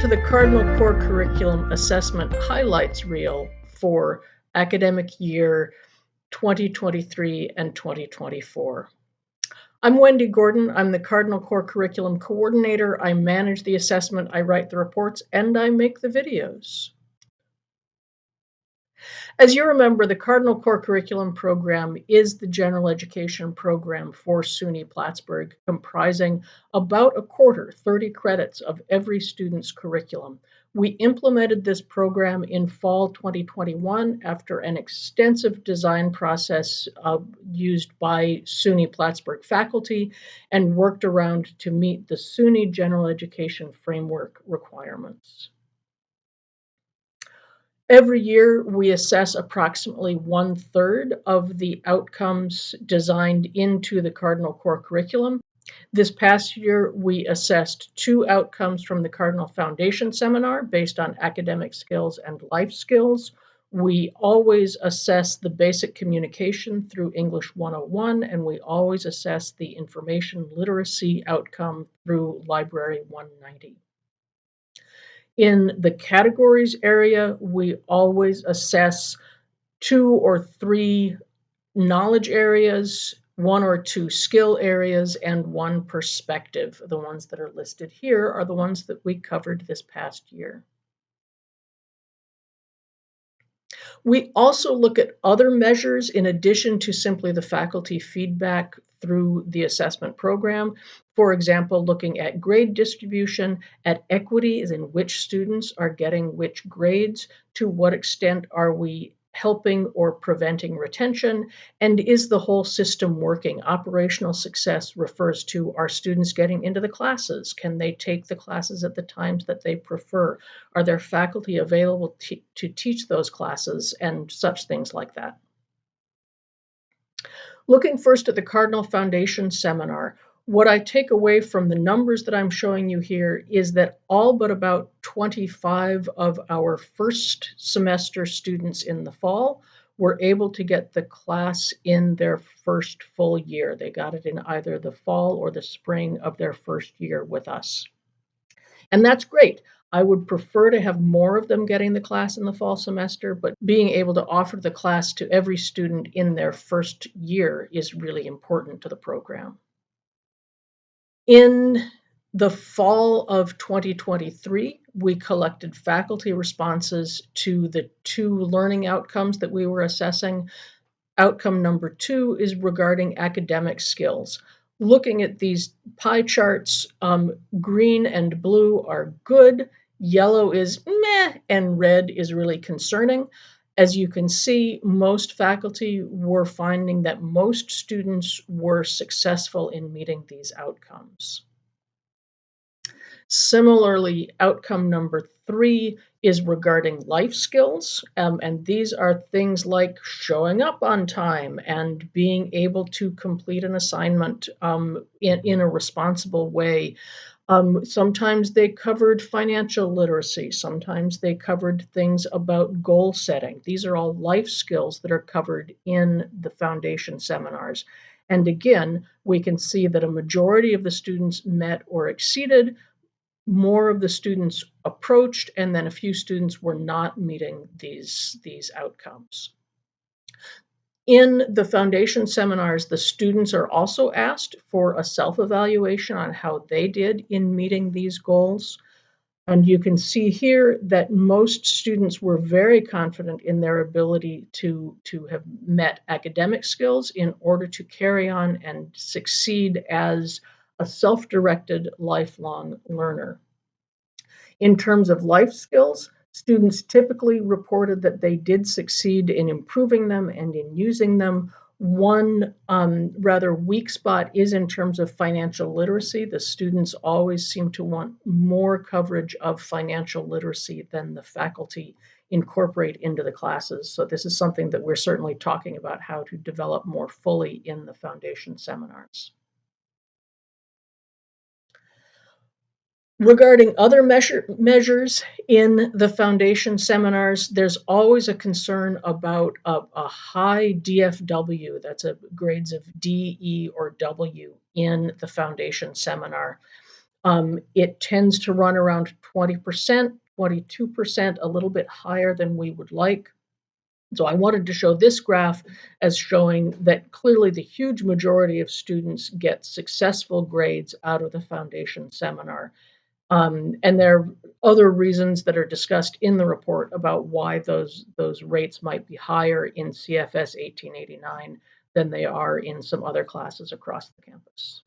to the Cardinal Core Curriculum Assessment Highlights Reel for academic year 2023 and 2024. I'm Wendy Gordon. I'm the Cardinal Core Curriculum Coordinator. I manage the assessment, I write the reports, and I make the videos. As you remember, the Cardinal Core Curriculum program is the general education program for SUNY Plattsburgh, comprising about a quarter, 30 credits of every student's curriculum. We implemented this program in fall 2021 after an extensive design process used by SUNY Plattsburgh faculty and worked around to meet the SUNY General Education Framework requirements. Every year, we assess approximately 1/3 of the outcomes designed into the Cardinal Core Curriculum. This past year, we assessed 2 outcomes from the Cardinal Foundation Seminar based on academic skills and life skills. We always assess the basic communication through English 101, and we always assess the information literacy outcome through Library 190. In the categories area, we always assess 2 or 3 knowledge areas, 1 or 2 skill areas, and 1 perspective. The ones that are listed here are the ones that we covered this past year. We also look at other measures in addition to simply the faculty feedback through the assessment program. For example, looking at grade distribution, at equity, as in which students are getting which grades, to what extent are we helping or preventing retention, and is the whole system working? Operational success refers to, are students getting into the classes? Can they take the classes at the times that they prefer? Are there faculty available to teach those classes, and such things like that? Looking first at the Cardinal Foundation Seminar, what I take away from the numbers that I'm showing you here is that all but about 25 of our first semester students in the fall were able to get the class in their first full year. They got it in either the fall or the spring of their first year with us. And that's great. I would prefer to have more of them getting the class in the fall semester, but being able to offer the class to every student in their first year is really important to the program. In the fall of 2023, we collected faculty responses to the 2 learning outcomes that we were assessing. Outcome number 2 is regarding academic skills. Looking at these pie charts, green and blue are good, yellow is meh, and red is really concerning. As you can see, most faculty were finding that most students were successful in meeting these outcomes. Similarly, outcome number 3 is regarding life skills, and these are things like showing up on time and being able to complete an assignment in a responsible way. Sometimes they covered financial literacy. Sometimes they covered things about goal setting. These are all life skills that are covered in the foundation seminars. And again, we can see that a majority of the students met or exceeded. More of the students approached, and then a few students were not meeting these outcomes. In the foundation seminars, the students are also asked for a self-evaluation on how they did in meeting these goals. And you can see here that most students were very confident in their ability to have met academic skills in order to carry on and succeed as a self-directed lifelong learner. In terms of life skills, students typically reported that they did succeed in improving them and in using them. One rather weak spot is in terms of financial literacy. The students always seem to want more coverage of financial literacy than the faculty incorporate into the classes. So this is something that we're certainly talking about how to develop more fully in the foundation seminars. Regarding other measures in the foundation seminars, there's always a concern about a high DFW, that's grades of D, E, or W in the foundation seminar. It tends to run around 20%, 22%, a little bit higher than we would like. So I wanted to show this graph as showing that clearly the huge majority of students get successful grades out of the foundation seminar. And there are other reasons that are discussed in the report about why those rates might be higher in CFS 1889 than they are in some other classes across the campus.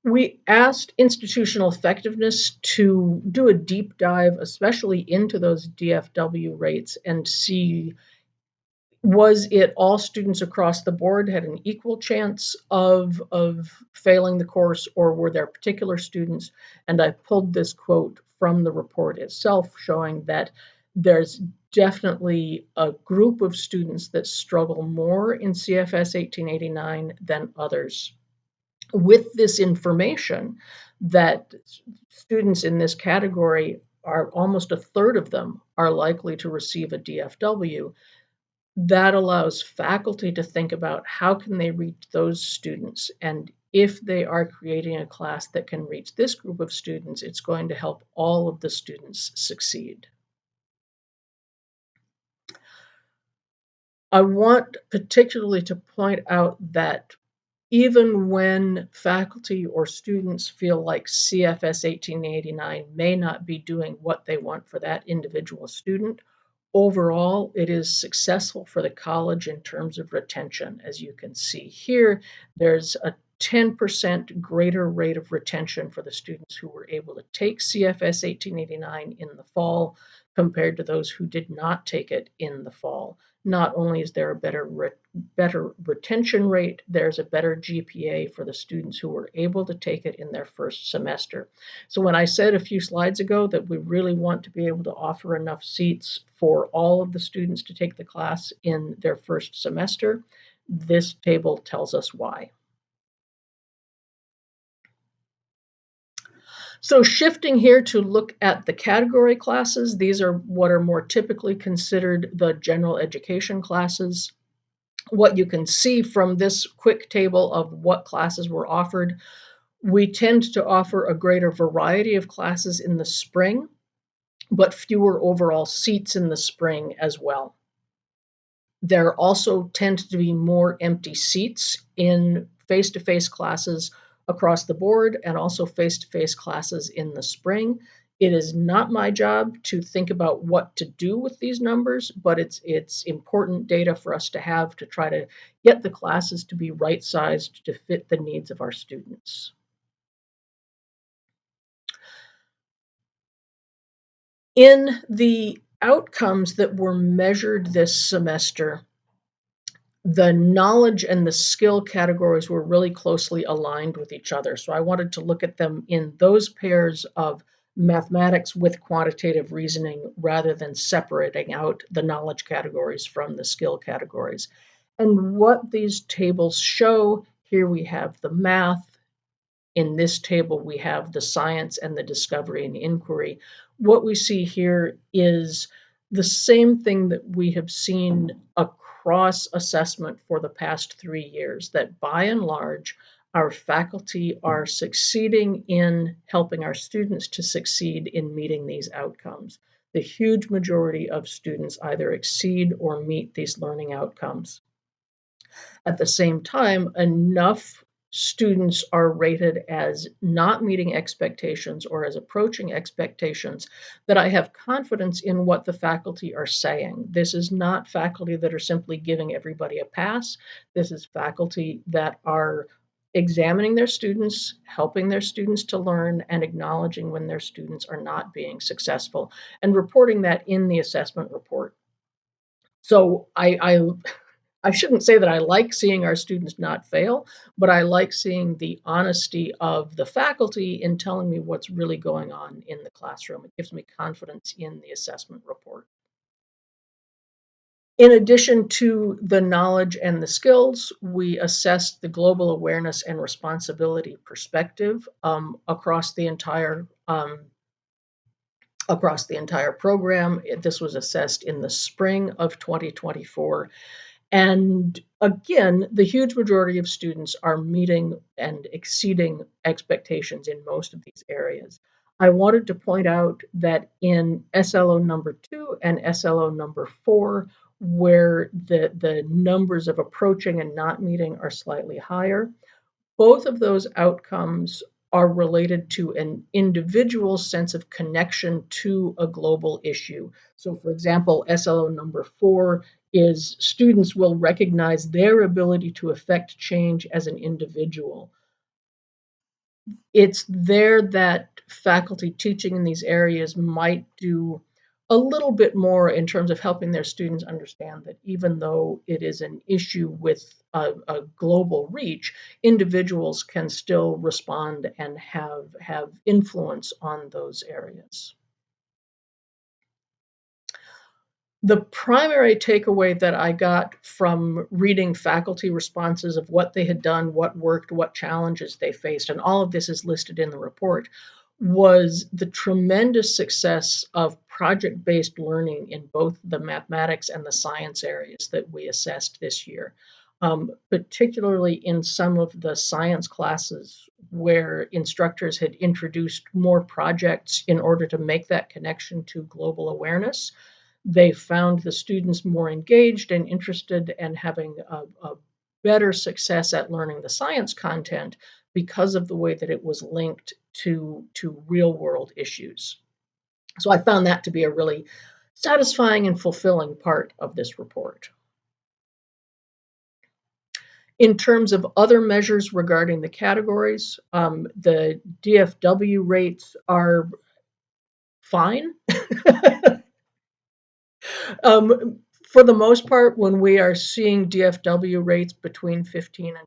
We asked institutional effectiveness to do a deep dive, especially into those DFW rates, and see, was it all students across the board had an equal chance of failing the course, or were there particular students? And I pulled this quote from the report itself showing that there's definitely a group of students that struggle more in CFS 1889 than others. With this information, that students in this category are almost a third of them are likely to receive a DFW, that allows faculty to think about how can they reach those students, and if they are creating a class that can reach this group of students, it's going to help all of the students succeed. I want particularly to point out that even when faculty or students feel like CFS 1889 may not be doing what they want for that individual student, overall, it is successful for the college in terms of retention. As you can see here, there's a 10% greater rate of retention for the students who were able to take CFS 1889 in the fall compared to those who did not take it in the fall. Not only is there a better retention rate, there's a better GPA for the students who were able to take it in their first semester. So when I said a few slides ago that we really want to be able to offer enough seats for all of the students to take the class in their first semester, this table tells us why. So shifting here to look at the category classes, these are what are more typically considered the general education classes. What you can see from this quick table of what classes were offered, we tend to offer a greater variety of classes in the spring, but fewer overall seats in the spring as well. There also tend to be more empty seats in face-to-face classes across the board, and also face-to-face classes in the spring. It is not my job to think about what to do with these numbers, but it's important data for us to have to try to get the classes to be right-sized to fit the needs of our students. In the outcomes that were measured this semester, the knowledge and the skill categories were really closely aligned with each other. So I wanted to look at them in those pairs of mathematics with quantitative reasoning rather than separating out the knowledge categories from the skill categories. And what these tables show, here we have the math. In this table, we have the science and the discovery and inquiry. What we see here is the same thing that we have seen across assessment for the past 3 years, that by and large, our faculty are succeeding in helping our students to succeed in meeting these outcomes. The huge majority of students either exceed or meet these learning outcomes. At the same time, enough students are rated as not meeting expectations or as approaching expectations that I have confidence in what the faculty are saying. This is not faculty that are simply giving everybody a pass. This is faculty that are examining their students, helping their students to learn, and acknowledging when their students are not being successful, and reporting that in the assessment report. So I shouldn't say that I like seeing our students not fail, but I like seeing the honesty of the faculty in telling me what's really going on in the classroom. It gives me confidence in the assessment report. In addition to the knowledge and the skills, we assessed the global awareness and responsibility perspective across the entire program. This was assessed in the spring of 2024. And again, the huge majority of students are meeting and exceeding expectations in most of these areas. I wanted to point out that in SLO number 2 and SLO number 4, where the numbers of approaching and not meeting are slightly higher, both of those outcomes are related to an individual sense of connection to a global issue. So, for example, SLO number 4 is students will recognize their ability to affect change as an individual. It's there that faculty teaching in these areas might do a little bit more in terms of helping their students understand that even though it is an issue with a global reach, individuals can still respond and have influence on those areas. The primary takeaway that I got from reading faculty responses of what they had done, what worked, what challenges they faced, and all of this is listed in the report, was the tremendous success of project-based learning in both the mathematics and the science areas that we assessed this year, particularly in some of the science classes where instructors had introduced more projects in order to make that connection to global awareness. They found the students more engaged and interested and having a better success at learning the science content because of the way that it was linked to real world issues. So I found that to be a really satisfying and fulfilling part of this report. In terms of other measures regarding the categories, the DFW rates are fine. For the most part, when we are seeing DFW rates between 15 and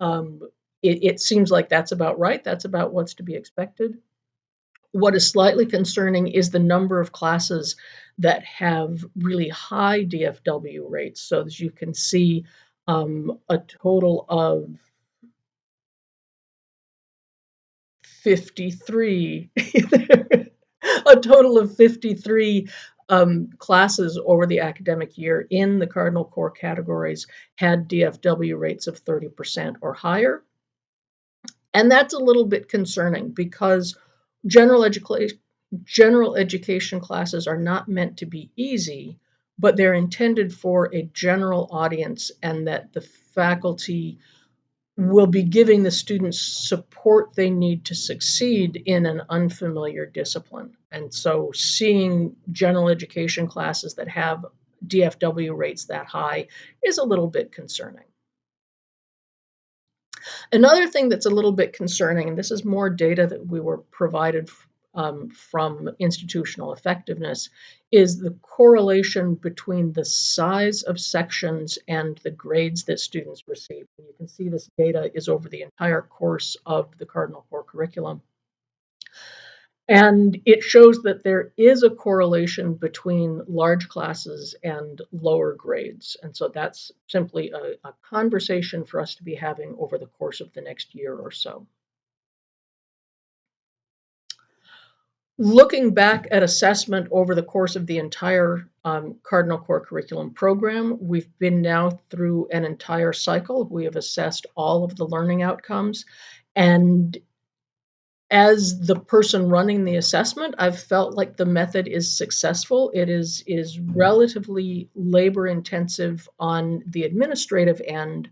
20%, it seems like that's about right. That's about what's to be expected. What is slightly concerning is the number of classes that have really high DFW rates. So as you can see, a total of 53, a total of 53 classes over the academic year in the Cardinal Core categories had DFW rates of 30% or higher. And that's a little bit concerning because general education classes are not meant to be easy, but they're intended for a general audience, and that the faculty will be giving the students support they need to succeed in an unfamiliar discipline. And so seeing general education classes that have DFW rates that high is a little bit concerning. Another thing that's a little bit concerning, and this is more data that we were provided from institutional effectiveness, is the correlation between the size of sections and the grades that students receive. And you can see this data is over the entire course of the Cardinal Core curriculum. And it shows that there is a correlation between large classes and lower grades. And so that's simply a conversation for us to be having over the course of the next year or so. Looking back at assessment over the course of the entire Cardinal Core curriculum program, we've been now through an entire cycle. We have assessed all of the learning outcomes. And as the person running the assessment, I've felt like the method is successful. It is relatively labor intensive on the administrative end,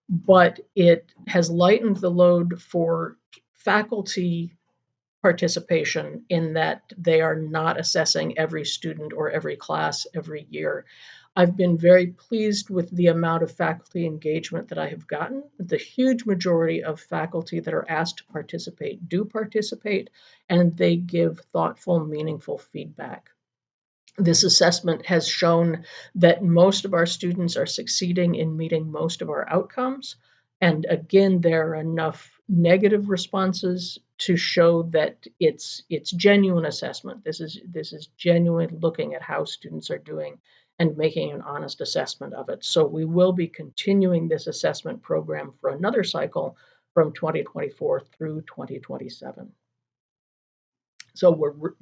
but it has lightened the load for faculty participation in that they are not assessing every student or every class every year. I've been very pleased with the amount of faculty engagement that I have gotten. The huge majority of faculty that are asked to participate do participate, and they give thoughtful, meaningful feedback. This assessment has shown that most of our students are succeeding in meeting most of our outcomes. And again, there are enough negative responses to show that it's genuine assessment. This is genuine looking at how students are doing and making an honest assessment of it. So we will be continuing this assessment program for another cycle from 2024 through 2027. So we're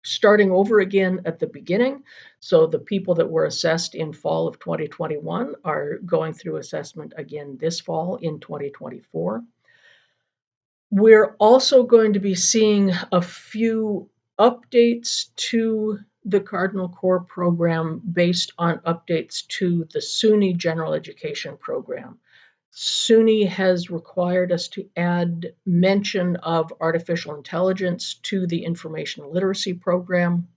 starting over again at the beginning. So the people that were assessed in fall of 2021 are going through assessment again this fall in 2024. We're also going to be seeing a few updates to the Cardinal Core program based on updates to the SUNY General Education program. SUNY has required us to add mention of artificial intelligence to the information literacy program,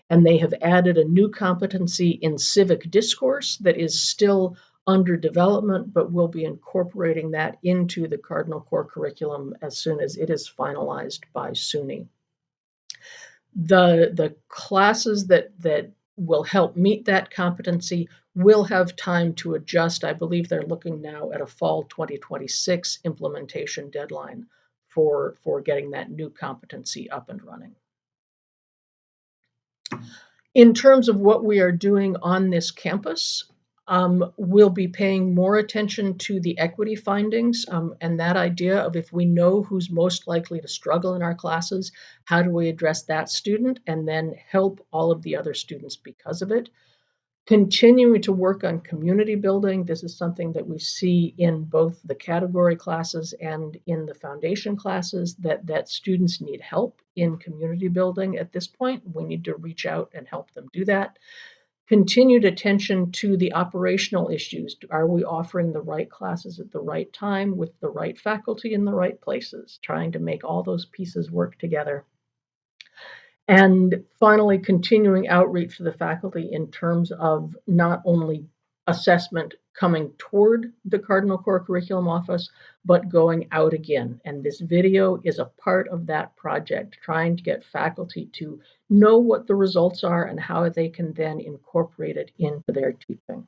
and they have added a new competency in civic discourse that is still under development, but we'll be incorporating that into the Cardinal Core curriculum as soon as it is finalized by SUNY. The classes that will help meet that competency will have time to adjust. I believe they're looking now at a fall 2026 implementation deadline for getting that new competency up and running. In terms of what we are doing on this campus, we'll be paying more attention to the equity findings, and that idea of if we know who's most likely to struggle in our classes, how do we address that student and then help all of the other students because of it. Continuing to work on community building. This is something that we see in both the category classes and in the foundation classes, that students need help in community building at this point. We need to reach out and help them do that. Continued attention to the operational issues. Are we offering the right classes at the right time with the right faculty in the right places? Trying to make all those pieces work together. And finally, continuing outreach to the faculty in terms of not only assessment coming toward the Cardinal Core Curriculum Office, but going out again. And this video is a part of that project, trying to get faculty to know what the results are and how they can then incorporate it into their teaching.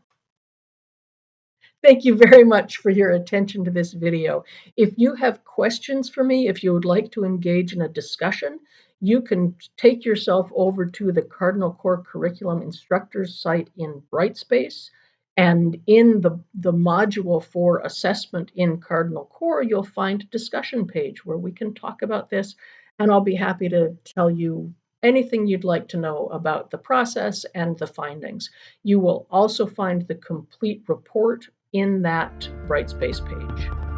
Thank you very much for your attention to this video. If you have questions for me, if you would like to engage in a discussion, you can take yourself over to the Cardinal Core Curriculum Instructors site in Brightspace. And in the module for assessment in Cardinal Core, you'll find a discussion page where we can talk about this. And I'll be happy to tell you anything you'd like to know about the process and the findings. You will also find the complete report in that Brightspace page.